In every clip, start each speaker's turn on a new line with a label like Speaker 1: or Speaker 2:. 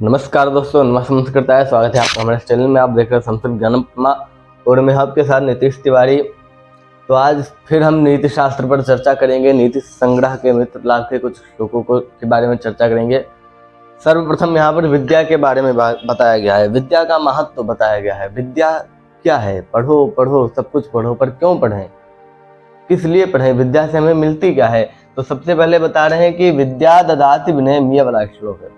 Speaker 1: नमस्कार दोस्तों, नमस्कार है। स्वागत है आपका हमारे चैनल में। आप देख रहे हैं संस्कृत ज्ञानम और मैं आपके साथ नीतीश तिवारी। तो आज फिर हम नीति शास्त्र पर चर्चा करेंगे। नीति संग्रह के मित्र लाभ के कुछ श्लोकों के बारे में चर्चा करेंगे। सर्वप्रथम यहाँ पर विद्या के बारे में बताया गया है। विद्या का महत्व बताया गया है। विद्या क्या है? पढ़ो पढ़ो, सब कुछ पढ़ो, पर क्यों पढ़ें, किस लिए पढ़ें, विद्या से हमें मिलती क्या है? तो सबसे पहले बता रहे हैं कि विद्या ददाति विनयम, ये वाला श्लोक है।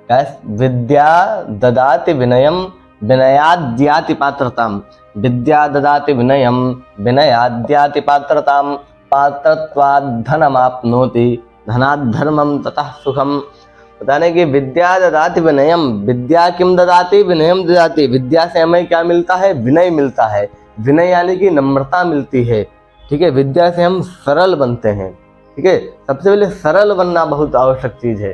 Speaker 1: विद्या ददाति विनयम विनयाद्याति पात्रताम। विद्या ददाति विनयम विनयाद्याति पात्रताम। पात्रत्वात् धनमाप्नोति धनात् धर्मम ततः सुखम। बता रहे कि विद्या ददाति विनयम, विद्या किम ददाति विनयम ददाति। विद्या से हमें क्या मिलता है? विनय मिलता है। विनय यानी कि नम्रता मिलती है। ठीक है, विद्या से हम सरल बनते हैं। ठीक है, सबसे पहले सरल बनना बहुत आवश्यक चीज है।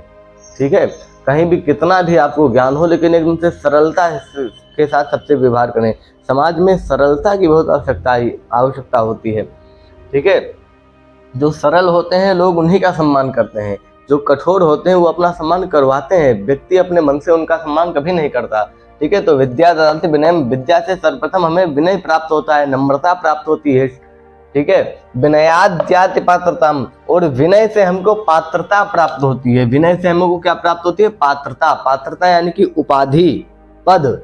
Speaker 1: ठीक है, कहीं भी कितना भी आपको ज्ञान हो, लेकिन एकदम से सरलता के साथ सबसे व्यवहार करें। समाज में सरलता की बहुत आवश्यकता होती है। ठीक है, जो सरल होते हैं लोग उन्हीं का सम्मान करते हैं। जो कठोर होते हैं वो अपना सम्मान करवाते हैं। व्यक्ति अपने मन से उनका सम्मान कभी नहीं करता। ठीक है, तो विद्या ददाति विनयम, विद्या से सर्वप्रथम हमें विनय प्राप्त होता है, नम्रता प्राप्त होती है। ठीक है, विनयाद्याति पात्रताम, और विनय से हमको पात्रता प्राप्त होती है। विनय से हमको क्या प्राप्त होती है? पात्रता। पात्रता यानी कि उपाधि, पद।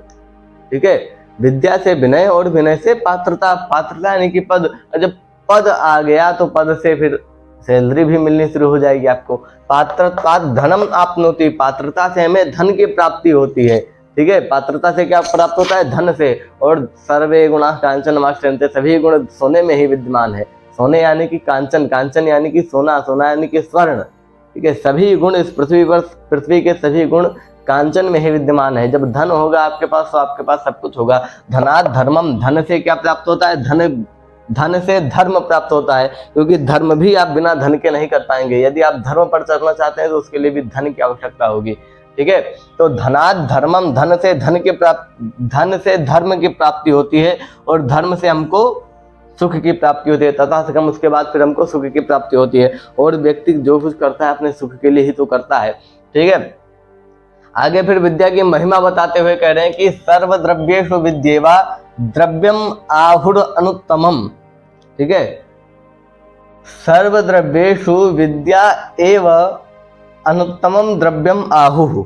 Speaker 1: ठीक है, विद्या से विनय और विनय से पात्रता। पात्रता यानी कि पद। जब पद आ गया तो पद से फिर सैलरी भी मिलनी शुरू हो जाएगी आपको। पात्रता धनम आपनोति, पात्रता से हमें धन की प्राप्ति होती है। ठीक है, पात्रता से क्या प्राप्त होता है? धन से। और सर्वे गुणा कांचन माश्रयन्ते, सभी गुण सोने में ही विद्यमान है। सोने यानी कि कांचन, कांचन यानी कि सोना, सोना यानी कि स्वर्ण। ठीक है, सभी गुण इस पृथ्वी के सभी गुण कांचन में ही विद्यमान है। जब धन होगा आपके पास तो आपके पास सब कुछ होगा। धनात् धर्मम, धन से क्या प्राप्त होता है? धन से धर्म प्राप्त होता है, क्योंकि धर्म भी आप बिना धन के नहीं कर पाएंगे। यदि आप धर्म पर चलना चाहते हैं तो उसके लिए भी धन की आवश्यकता होगी। ठीक है, तो धनात् धर्मम, धन से धर्म की प्राप्ति होती है, और धर्म से हमको सुख की प्राप्ति होती है। तथा सुखम, उसके बाद फिर हमको सुख की प्राप्ति होती है। और व्यक्ति जो कुछ करता है अपने सुख के लिए ही तो करता है। ठीक है, आगे फिर विद्या की महिमा बताते हुए कह रहे हैं कि सर्वद्रव्येषु विद्येवा द्रव्यम आहुर अनुत्तमम। ठीक है, सर्वद्रव्येषु विद्या एव अनुत्तमम द्रव्यम आहुः।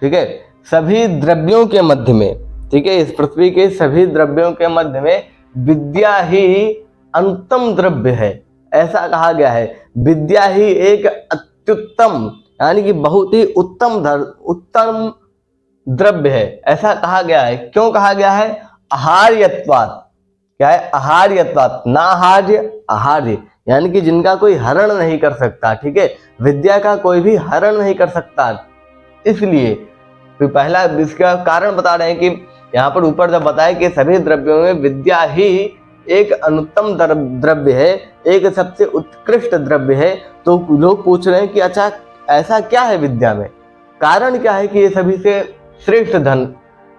Speaker 1: ठीक है, सभी द्रव्यों के मध्य में, ठीक है, इस पृथ्वी के सभी द्रव्यों के मध्य में विद्या ही अनुत्तम द्रव्य है, ऐसा कहा गया है। विद्या ही एक अत्युत्तम यानी कि बहुत ही उत्तम द्रव्य है, ऐसा कहा गया है। क्यों कहा गया है? आहार्यत्वात्। क्या है? आहार्यत्वात्। नाहार्य, आहार्य यानी कि जिनका कोई हरण नहीं कर सकता। ठीक है, विद्या का कोई भी हरण नहीं कर सकता। इसलिए फिर पहला इसका कारण बता रहे हैं कि यहाँ पर ऊपर जब बताया कि सभी द्रव्यों में विद्या ही एक अनुत्तम द्रव्य है, एक सबसे उत्कृष्ट द्रव्य है। तो लोग पूछ रहे हैं कि अच्छा ऐसा क्या है विद्या में, कारण क्या है कि ये सभी से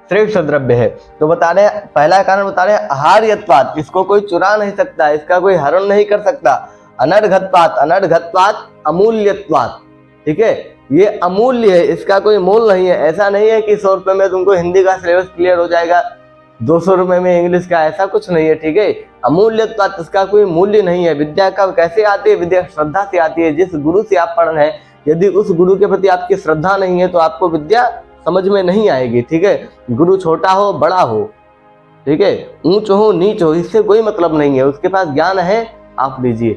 Speaker 1: श्रेष्ठ द्रव्य है? तो बता रहे हैं, पहला कारण बता रहे हैं आहार्यत्वात्, इसको कोई चुरा नहीं सकता, इसका कोई हरण नहीं कर सकता। अनर्घत्वात्, अनर्घत्वात् अमूल्यत्वात्। ठीक है, ये अमूल्य है, इसका कोई मूल नहीं है। ऐसा नहीं है कि 100 रुपए में तुमको हिंदी का सिलेबस क्लियर हो जाएगा, 200 रुपए में इंग्लिश का, ऐसा कुछ नहीं है। ठीक है, अमूल्यत्वात्, इसका कोई मूल्य नहीं है। विद्या का कैसे आती है? विद्या श्रद्धा से आती है। जिस गुरु से आप पढ़ रहे हैं, यदि उस गुरु के प्रति आपकी श्रद्धा नहीं है तो आपको विद्या समझ में नहीं आएगी। ठीक है, गुरु छोटा हो बड़ा हो, ठीक है, ऊंच हो नीच हो, इससे कोई मतलब नहीं है। उसके पास ज्ञान है, आप लीजिए।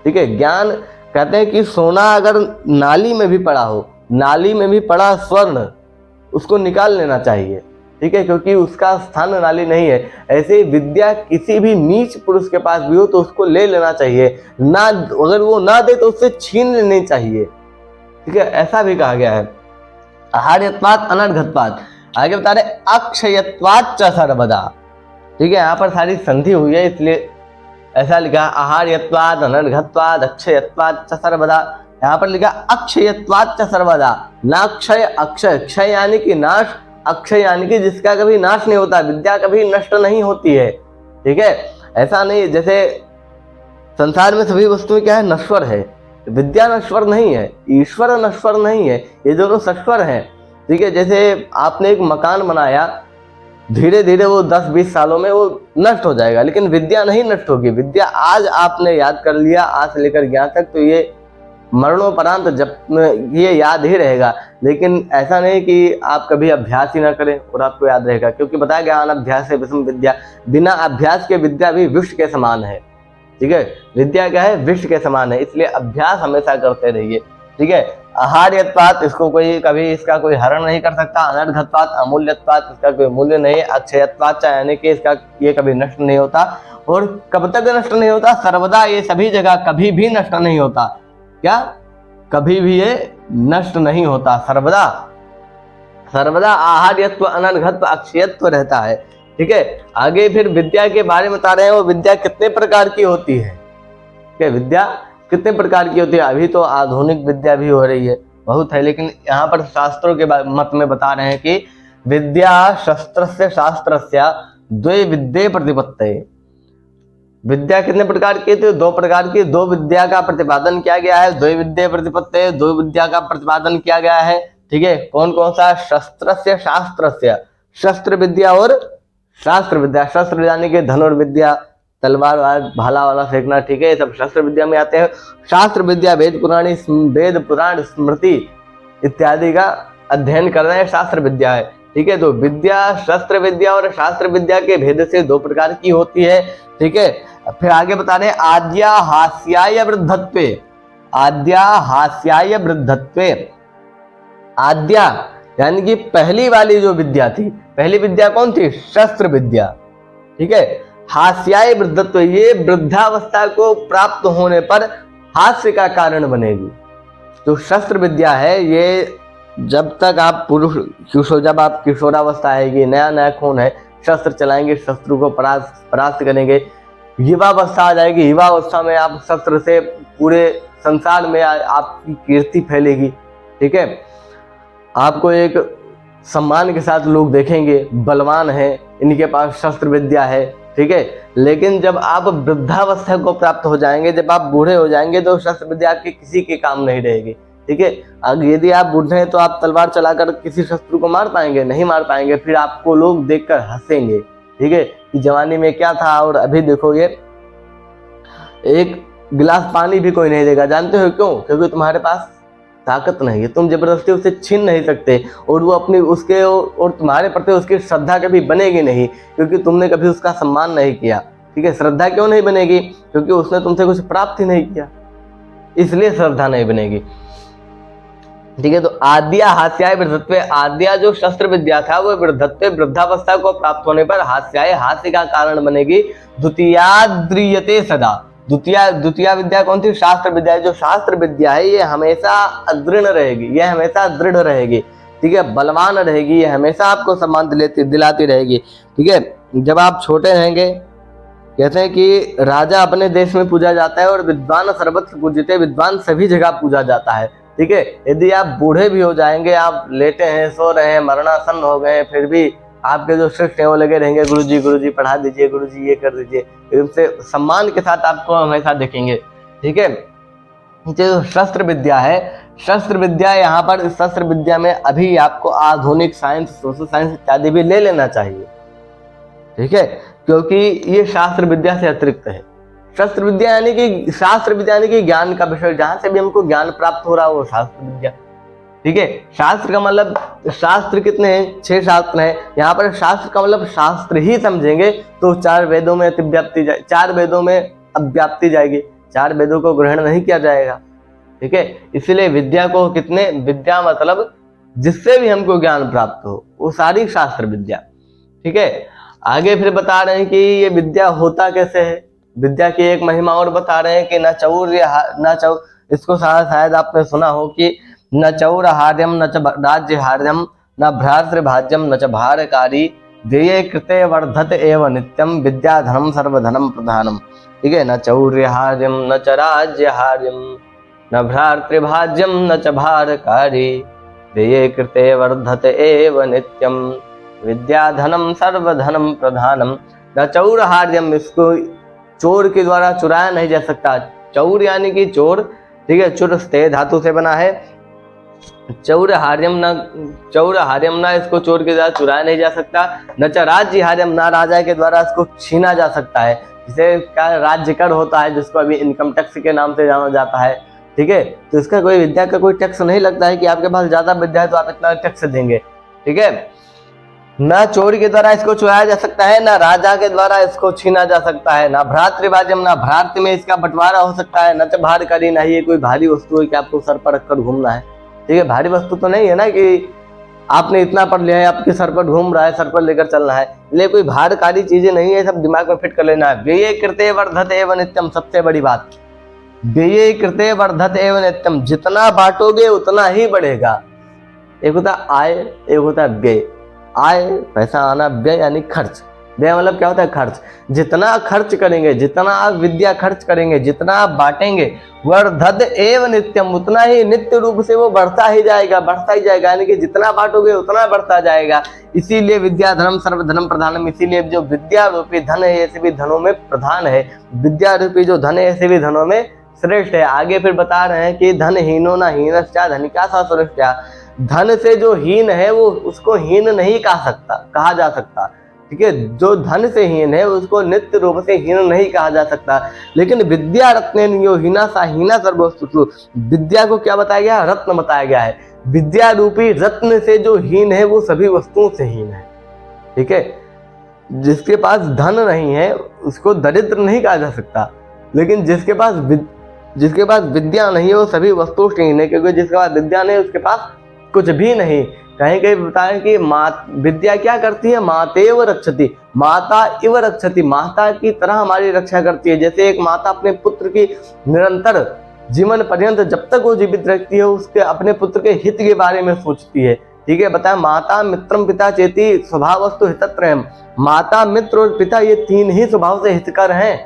Speaker 1: ठीक है, ज्ञान कहते हैं कि सोना अगर नाली में भी पड़ा हो, नाली में भी पड़ा स्वर्ण, उसको निकाल लेना चाहिए। ठीक है, क्योंकि उसका स्थान नाली नहीं है। ऐसे ही विद्या किसी भी नीच पुरुष के पास भी हो तो उसको ले लेना चाहिए ना, अगर वो ना दे तो उससे छीन लेनी चाहिए। ठीक है, ऐसा भी कहा गया है। आहार्यत्वात् अनर्घत्वात्। आगे बता रहे अक्षयत्वात् च सर्वदा। ठीक है, यहाँ पर सारी संधि हुई है इसलिए ऐसा लिखा, आहार्यत्वात् अनर्घत्वात् अक्षयत्वात् च सर्वदा। यहाँ पर लिखा अक्षयत्वात् च सर्वदा, नाक्षय अक्षय। क्षय यानी कि नाश, अक्षय यानी कि जिसका कभी नाश नहीं होता। विद्या कभी नष्ट नहीं होती है। ठीक है, ऐसा नहीं जैसे संसार में सभी वस्तुएं क्या है? नश्वर है। विद्या नश्वर नहीं है, ईश्वर नश्वर नहीं है, ये दोनों सश्वर हैं। ठीक है, जैसे आपने एक मकान बनाया, धीरे धीरे वो 10-20 सालों में वो नष्ट हो जाएगा, लेकिन विद्या नहीं नष्ट होगी। विद्या आज आपने याद कर लिया, आज से लेकर ज्ञान तक, तो ये मरणोपरांत जब ये याद ही रहेगा। लेकिन ऐसा नहीं कि आप कभी अभ्यास ही ना करें और आपको याद रहेगा, क्योंकि बताया गया अनभ्यास से विषम विद्या, बिना अभ्यास के विद्या भी विष के समान है। ठीक है, विद्या क्या है, विष के समान है, इसलिए अभ्यास हमेशा करते रहिए। ठीक है, आहार्यत्वात्, इसको कोई कभी इसका कोई हरण नहीं कर सकता। अनर्घत्वात्, अमूल्यत्वात्, इसका कोई मूल्य नहीं। अक्षयत्वात्, यानी कि इसका ये कभी नष्ट नहीं होता। और कब तक नष्ट नहीं होता, सर्वदा, ये सभी जगह कभी भी नष्ट नहीं होता। क्या, कभी भी ये नष्ट नहीं होता, सर्वदा सर्वदा आहार्यत्व, अनर्घत्व, अक्षयत्व रहता है। ठीक है, आगे फिर विद्या के बारे में बता रहे हैं, वो विद्या कितने प्रकार की होती है। ठीक है, विद्या कितने प्रकार की होती है। अभी तो आधुनिक विद्या भी हो रही है, बहुत है, लेकिन यहाँ पर शास्त्रों के मत में बता रहे हैं कि विद्या शस्त्रस्य शास्त्रस्य द्वे विद्ये प्रतिपत्तये। विद्या कितने प्रकार की थी, 2 प्रकार की। 2 विद्या का प्रतिपादन किया गया है, 2 विद्या प्रतिपत्तये, 2 विद्या का प्रतिपादन किया गया है। ठीक है, कौन कौन सा, शस्त्रस्य शास्त्रस्य, शस्त्र विद्या और शास्त्र विद्या। शस्त्र यानी कि धनुर्विद्या, तलवार भाला वाला फेंकना। ठीक है, ये सब शस्त्र विद्या में आते हैं। शास्त्र विद्या वेद पुराण स्मृति इत्यादि का अध्ययन करना है, शास्त्र विद्या है। ठीक है, तो विद्या, शस्त्र विद्या और शास्त्र विद्या के भेद से 2 प्रकार की होती है। ठीक है, फिर आगे बता रहे हैं आद्या हास्याय वृद्धत्वे। आद्या हास्याय वृद्धत्वे, आद्या यानी कि पहली वाली जो विद्या थी, पहली विद्या कौन थी, शस्त्र विद्या। ठीक है, हास्याय वृद्धत्व, ये वृद्धावस्था को प्राप्त होने पर हास्य का कारण बनेगी। जो शस्त्र विद्या है, ये जब तक आप जब आप किशोरावस्था आएगी, नया नया खून है, शस्त्र चलाएंगे, शस्त्र को परास्त करेंगे। युवावस्था आ जाएगी, युवावस्था में आप शस्त्र से पूरे संसार में आपकी कीर्ति फैलेगी। ठीक है, आपको एक सम्मान के साथ लोग देखेंगे, बलवान है, इनके पास शस्त्र विद्या है। ठीक है, लेकिन जब आप वृद्धावस्था को प्राप्त हो जाएंगे, जब आप बूढ़े हो जाएंगे, तो शस्त्र विद्या आपके किसी के काम नहीं रहेगी। ठीक है, अगर यदि आप बूढ़े हैं तो आप तलवार चलाकर किसी शत्रु को मार पाएंगे, नहीं मार पाएंगे। फिर आपको लोग देखकर हंसेंगे। ठीक है, कि जवानी में क्या था और अभी देखो, ये एक गिलास पानी भी कोई नहीं देगा। जानते हो क्यों? क्योंकि तुम्हारे पास ताकत नहीं है, तुम जबरदस्ती उसे छीन नहीं सकते, और वो अपनी उसके और तुम्हारे प्रति उसकी श्रद्धा कभी बनेगी नहीं, क्योंकि तुमने कभी उसका सम्मान नहीं किया। ठीक है, श्रद्धा क्यों नहीं बनेगी? क्योंकि उसने तुमसे कुछ प्राप्त ही नहीं किया, इसलिए श्रद्धा नहीं बनेगी। ठीक है, तो आद्या हास्याय वृद्धत्व, आद्या जो शस्त्र विद्या था वो वृद्धत्व, वृद्धावस्था को प्राप्त होने पर हास्याय, हास्य का कारण बनेगी। द्वितीयाद्रियते सदा, द्वितीय विद्या कौन सी? शास्त्र विद्या। जो शास्त्र विद्या है ये हमेशा अदृढ़ रहेगी, ये हमेशा दृढ़ रहेगी। ठीक है, बलवान रहेगी, ये हमेशा आपको सम्मान दिलाती रहेगी। ठीक है, जब आप छोटे रहेंगे, कहते हैं कि राजा अपने देश में पूजा जाता है और विद्वान सर्वत्र पूजिते, विद्वान सभी जगह पूजा जाता है। ठीक है, यदि आप बूढ़े भी हो जाएंगे, आप लेटे हैं, सो रहे हैं, मरणासन हो गए, फिर भी आपके जो शिष्य हैं वो लगे रहेंगे, गुरुजी पढ़ा दीजिए, गुरुजी ये कर दीजिए, इनसे सम्मान के साथ आपको हमेशा देखेंगे। ठीक है, जो शस्त्र विद्या है, शस्त्र विद्या, यहाँ पर शस्त्र विद्या में अभी आपको आधुनिक साइंस, सोशल साइंस इत्यादि भी ले लेना चाहिए। ठीक है, क्योंकि ये शास्त्र विद्या से अतिरिक्त है। शस्त्र विद्या यानी कि, शास्त्र विद्या यानी कि ज्ञान का विषय, जहां से भी हमको ज्ञान प्राप्त हो रहा है वो शास्त्र विद्या। ठीक है, शास्त्र का मतलब, शास्त्र कितने हैं? 6 शास्त्र हैं। यहाँ पर शास्त्र का मतलब शास्त्र ही समझेंगे तो 4 वेदों में अतिव्याप्ति, 4 वेदों में अव्याप्ति जाएगी, 4 वेदों को ग्रहण नहीं किया जाएगा। ठीक है, इसलिए विद्या को कितने, विद्या मतलब जिससे भी हमको ज्ञान प्राप्त हो, वो सारी शास्त्र विद्या। ठीक है, आगे फिर बता रहे हैं कि ये विद्या होता कैसे है। विद्या की एक महिमा और बता रहे हैं कि न चौर, इसको शायद आपने सुना हो कि न चौरहार्यम न च राज्यहार्यम न भ्रातृभाज्यम न च भारकारी, देये कृते वर्धत एव नित्यम, विद्याधनम सर्वधनम प्रधानम। ठीक है, न चौर्यहार्यम न च राज्यहार्यम न भ्रातृभाज्यम न च भारकारी, देये कृते वर्धत एव नित्यम, विद्याधनम सर्वधनम प्रधानम। न चौरहार्यम, इसको चोर के द्वारा चुराया नहीं जा सकता। चौर यानी कि चोर। ठीक है, चुर स्थे धातु से बना है, चौरहार्यम न इसको चोर के द्वारा चुराया नहीं जा सकता। न च राज्य हार्यम, ना राजा के द्वारा इसको छीना जा सकता है। जिसे क्या राज्य कर होता है, जिसको अभी इनकम टैक्स के नाम से जाना जाता है। ठीक है, तो इसका कोई विद्या का कोई टैक्स नहीं लगता है कि आपके पास ज्यादा विद्या है तो आप इतना टैक्स देंगे। ठीक है, ना चोर के द्वारा इसको चुराया जा सकता है, ना राजा के द्वारा इसको छीना जा सकता है, ना भ्रातृभाज्यम, ना भ्रातृ में इसका बंटवारा हो सकता है, न च भारकारी, ना ये कोई भारी वस्तु है कि आपको सर पर रखकर घूमना है। ठीक है, भारी वस्तु तो नहीं है ना कि आपने इतना पढ़ लिया है आपके सर पर घूम रहा है, सर पर लेकर चलना है। इसलिए कोई भारकारी चीजें नहीं है, सब दिमाग में फिट कर लेना है। व्यये कृते वर्धते एव नित्यम, सबसे बड़ी बात, व्यये कृते वर्धते एव नित्यम, जितना बांटोगे उतना ही बढ़ेगा। एक होता है आय, एक होता है व्यय। आय पैसा आना, व्यय यानी खर्च। व्यय मतलब क्या होता है? खर्च। जितना खर्च करेंगे, जितना आप विद्या खर्च करेंगे, जितना आप बांटेंगे, वर्धत एव नित्यम, उतना ही नित्य रूप से वो बढ़ता ही जाएगा, बढ़ता ही जाएगा। यानी कि जितना बांटोगे उतना बढ़ता जाएगा। इसीलिए विद्या धर्म सर्वधर्म प्रधानम, इसीलिए जो विद्या रूपी धन है ऐसे भी धनों में प्रधान है। विद्या रूपी जो धन है ऐसे भी धनों में श्रेष्ठ है। आगे फिर बता रहे हैं कि धन हीनो न हीनश्चा धनिका सा सुरक्षा, धन से जो हीन है वो उसको हीन नहीं कहा जा सकता। ठीक है, जो धन से हीन है उसको नित्य रूप से हीन नहीं कहा जा सकता। लेकिन विद्या रत्नेन यो हीना सा हीना सर्वस्तु, विद्या को क्या बताया गया? रत्न बताया गया है। विद्या रूपी रत्न से जो हीन है वो सभी वस्तुओं से हीन है। ठीक है, जिसके पास धन नहीं है उसको दरिद्र नहीं कहा जा सकता, लेकिन जिसके पास विद्या नहीं है वो सभी वस्तुओं से हीन है, क्योंकि जिसके पास विद्या नहीं उसके पास कुछ भी नहीं। कहीं कहीं बताएं कि विद्या क्या करती है? मातेव रक्षति, माता इव रक्षति, माता की तरह हमारी रक्षा करती है। जैसे एक माता अपने पुत्र की निरंतर जीवन पर्यंत जब तक वो जीवित रहती है उसके अपने पुत्र के हित के बारे में सोचती है। ठीक है, बताएं माता मित्रम पिता चेती स्वभावस्तु हितत्रयम्, माता मित्र और पिता ये तीन ही स्वभाव से हितकर हैं।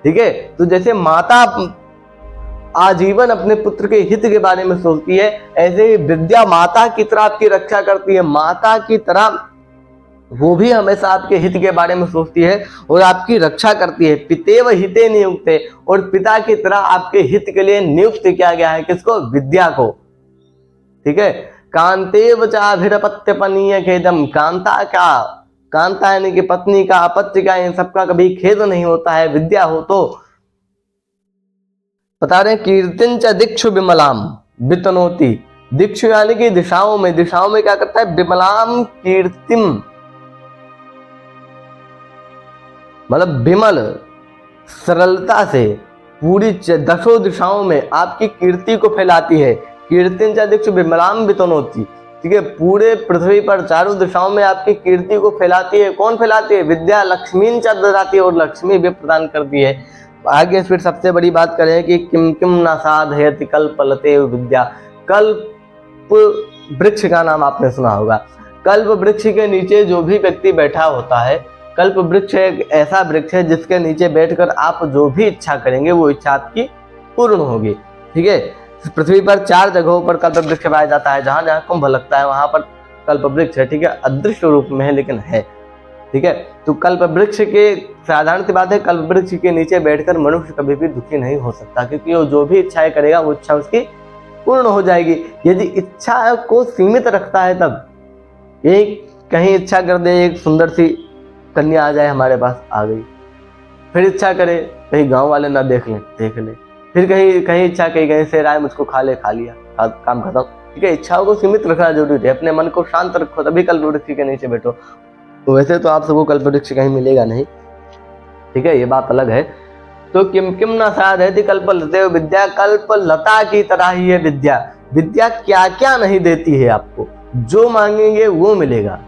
Speaker 1: ठीक है, तो जैसे माता आजीवन अपने पुत्र के हित के बारे में सोचती है, ऐसे ही विद्या माता की तरह आपकी रक्षा करती है। माता की तरह वो भी हमेशा आपके हित के बारे में सोचती है और आपकी रक्षा करती है। पितेव हिते नियुक्ते, और पिता की तरह आपके हित के लिए नियुक्त किया गया है। किसको? विद्या को। ठीक है, कांतेव चाभिरपत्यपनीय खेदम, कांता यानी कि पत्नी का, अपत्य का, इन सबका कभी खेद नहीं होता है विद्या हो तो। बता रहे हैं कीर्तिन च दिक्षु विमलाम वितनोति, दिक्षु यानी कि दिशाओं में क्या करता है? विमलाम कीर्तिम, मतलब विमल सरलता से पूरी दसों दिशाओं में आपकी कीर्ति को फैलाती है। कीर्तिन च दिक्षु विमलाम वितनोति, ठीक है, पूरे पृथ्वी पर चारों दिशाओं में आपकी कीर्ति को फैलाती है। कौन फैलाती है? विद्या लक्ष्मी च ददाति, और लक्ष्मी भी प्रदान करती है। आगे फिर सबसे बड़ी बात करें कि किम किम न साधयति कल्पलते विद्या। कल्प वृक्ष का नाम आपने सुना होगा। कल्प वृक्ष के नीचे जो भी व्यक्ति बैठा होता है, कल्प वृक्ष एक ऐसा वृक्ष है जिसके नीचे बैठकर आप जो भी इच्छा करेंगे वो इच्छा आपकी पूर्ण होगी। ठीक है, पृथ्वी पर 4 जगहों पर कल्प वृक्ष पाया जाता है। जहां जहां कुंभ लगता है वहां पर कल्प वृक्ष है। ठीक है, अदृश्य रूप में है लेकिन है। ठीक है, तो कल्प वृक्ष के साधारण सी बात है, कल्प वृक्ष के नीचे बैठकर मनुष्य कभी भी दुखी नहीं हो सकता, क्योंकि वो जो भी इच्छाएं करेगा वो इच्छा उसकी पूर्ण हो जाएगी। यदि इच्छा को सीमित रखता है तब एक कहीं इच्छा कर दे, एक सुंदर सी कन्या आ जाए हमारे पास, आ गई, फिर इच्छा करे कहीं गांव वाले ना देख ले, फिर कहीं इच्छा कहीं से राय मुझको खा लिया, काम खत्म। ठीक है, इच्छाओं को सीमित रखना जरूरी है। अपने मन को शांत रखो तभी कल्प वृक्ष के नीचे बैठो। वैसे तो आप सबको कल्प वृक्ष कहीं मिलेगा नहीं। ठीक है, ये बात अलग है। तो किम किम न साधयति कल्पलते विद्या, कल्प लता की तरह ही है विद्या। विद्या क्या क्या नहीं देती है आपको, जो मांगेंगे वो मिलेगा।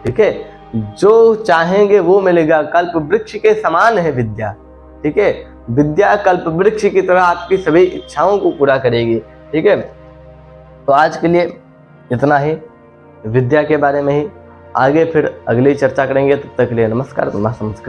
Speaker 1: ठीक है, जो चाहेंगे वो मिलेगा। कल्प वृक्ष के समान है विद्या। ठीक है, विद्या कल्प वृक्ष की तरह आपकी सभी इच्छाओं को पूरा करेगी। ठीक है, तो आज के लिए इतना ही विद्या के बारे में ही। आगे फिर अगली चर्चा करेंगे। तब तक के लिए नमस्कार। संस्कृत